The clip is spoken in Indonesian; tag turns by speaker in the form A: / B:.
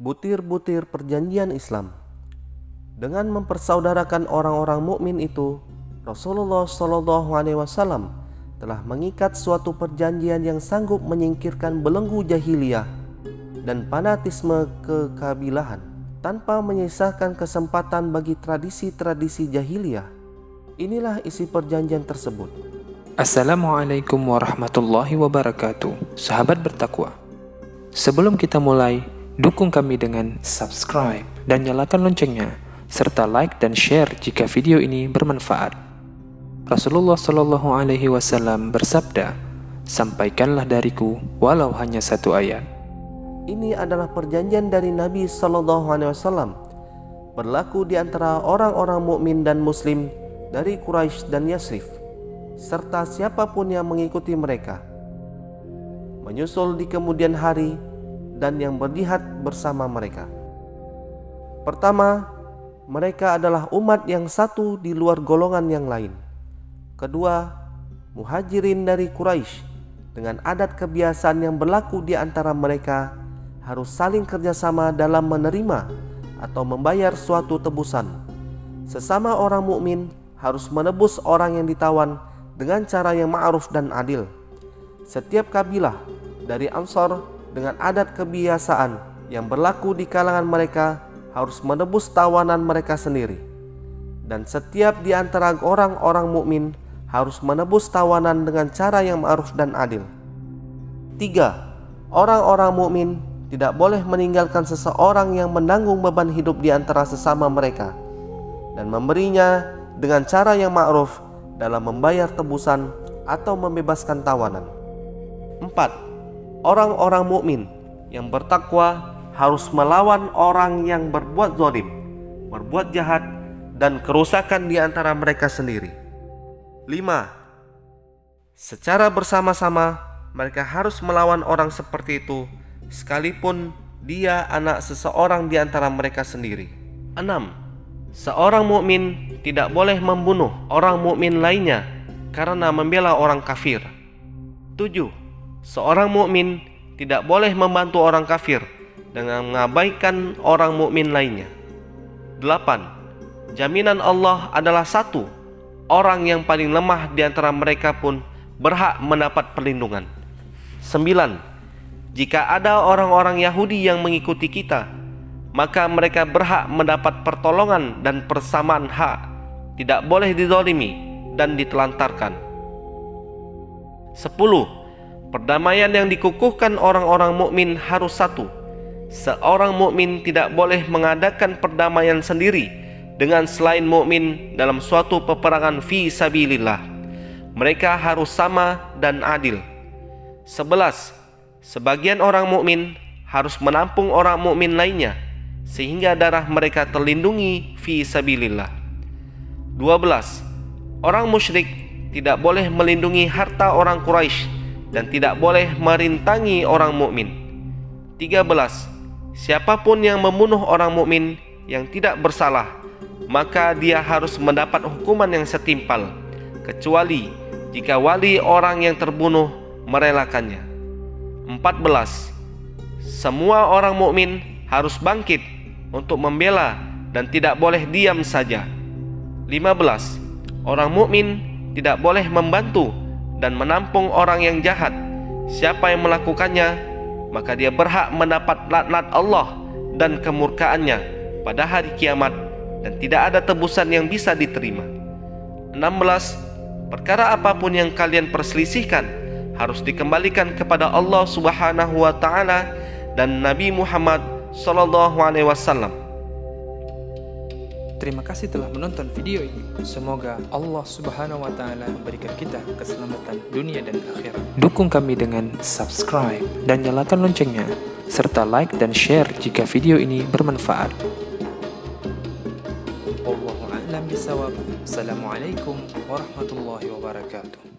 A: butir-butir perjanjian Islam. Dengan mempersaudarakan orang-orang mukmin itu, Rasulullah SAW telah mengikat suatu perjanjian yang sanggup menyingkirkan belenggu jahiliyah dan fanatisme kekabilahan, tanpa menyisakan kesempatan bagi tradisi-tradisi jahiliyah. Inilah isi perjanjian tersebut.
B: Assalamualaikum warahmatullahi wabarakatuh. Sahabat bertakwa, sebelum kita mulai, dukung kami dengan subscribe dan nyalakan loncengnya, serta like dan share jika video ini bermanfaat. Rasulullah SAW bersabda, "Sampaikanlah dariku walau hanya satu ayat."
A: Ini adalah perjanjian dari Nabi SAW, berlaku di antara orang-orang mukmin dan muslim dari Quraisy dan Yathrib, serta siapapun yang mengikuti mereka, menyusul di kemudian hari dan yang berjihad bersama mereka. Pertama, mereka adalah umat yang satu di luar golongan yang lain. Kedua, muhajirin dari Quraisy dengan adat kebiasaan yang berlaku di antara mereka harus saling kerjasama dalam menerima atau membayar suatu tebusan. Sesama orang mukmin harus menebus orang yang ditawan dengan cara yang ma'ruf dan adil. Setiap kabilah dari Ansor dengan adat kebiasaan yang berlaku di kalangan mereka harus menebus tawanan mereka sendiri. Dan setiap di antara orang-orang mukmin harus menebus tawanan dengan cara yang ma'ruf dan adil. 3. Orang-orang mukmin tidak boleh meninggalkan seseorang yang menanggung beban hidup di antara sesama mereka dan memberinya dengan cara yang ma'ruf dalam membayar tebusan atau membebaskan tawanan. 4. Orang-orang mukmin yang bertakwa harus melawan orang yang berbuat zalim, berbuat jahat, dan kerusakan di antara mereka sendiri. 5. Secara bersama-sama mereka harus melawan orang seperti itu, sekalipun dia anak seseorang di antara mereka sendiri. 6. Seorang mukmin tidak boleh membunuh orang mukmin lainnya karena membela orang kafir. 7. Seorang mukmin tidak boleh membantu orang kafir dengan mengabaikan orang mukmin lainnya. 8. Jaminan Allah adalah satu. Orang yang paling lemah di antara mereka pun berhak mendapat perlindungan. 9. Jika ada orang-orang Yahudi yang mengikuti kita, maka mereka berhak mendapat pertolongan dan persamaan hak, tidak boleh dizalimi dan ditelantarkan. 10. Perdamaian yang dikukuhkan orang-orang mukmin harus satu. Seorang mukmin tidak boleh mengadakan perdamaian sendiri dengan selain mukmin dalam suatu peperangan fi sabilillah. Mereka harus sama dan adil. 11. Sebagian orang mukmin harus menampung orang mukmin lainnya sehingga darah mereka terlindungi fi sabilillah. 12. Orang musyrik tidak boleh melindungi harta orang Quraisy dan tidak boleh merintangi orang mukmin. 13. Siapapun yang membunuh orang mukmin yang tidak bersalah, maka dia harus mendapat hukuman yang setimpal, kecuali jika wali orang yang terbunuh merelakannya. 14. Semua orang mukmin harus bangkit untuk membela dan tidak boleh diam saja. 15. Orang mukmin tidak boleh membantu dan menampung orang yang jahat. Siapa yang melakukannya, maka dia berhak mendapat laknat Allah dan kemurkaannya pada hari kiamat dan tidak ada tebusan yang bisa diterima. 16. Perkara apapun yang kalian perselisihkan harus dikembalikan kepada Allah Subhanahu wa Ta'ala dan Nabi Muhammad SAW.
B: Terima kasih telah menonton video ini. Semoga Allah Subhanahu wa Ta'ala memberikan kita keselamatan dunia dan akhirat. Dukung kami dengan subscribe dan nyalakan loncengnya, serta like dan share jika video ini bermanfaat. Wallahu a'lam bishawab. Assalamualaikum warahmatullahi wabarakatuh.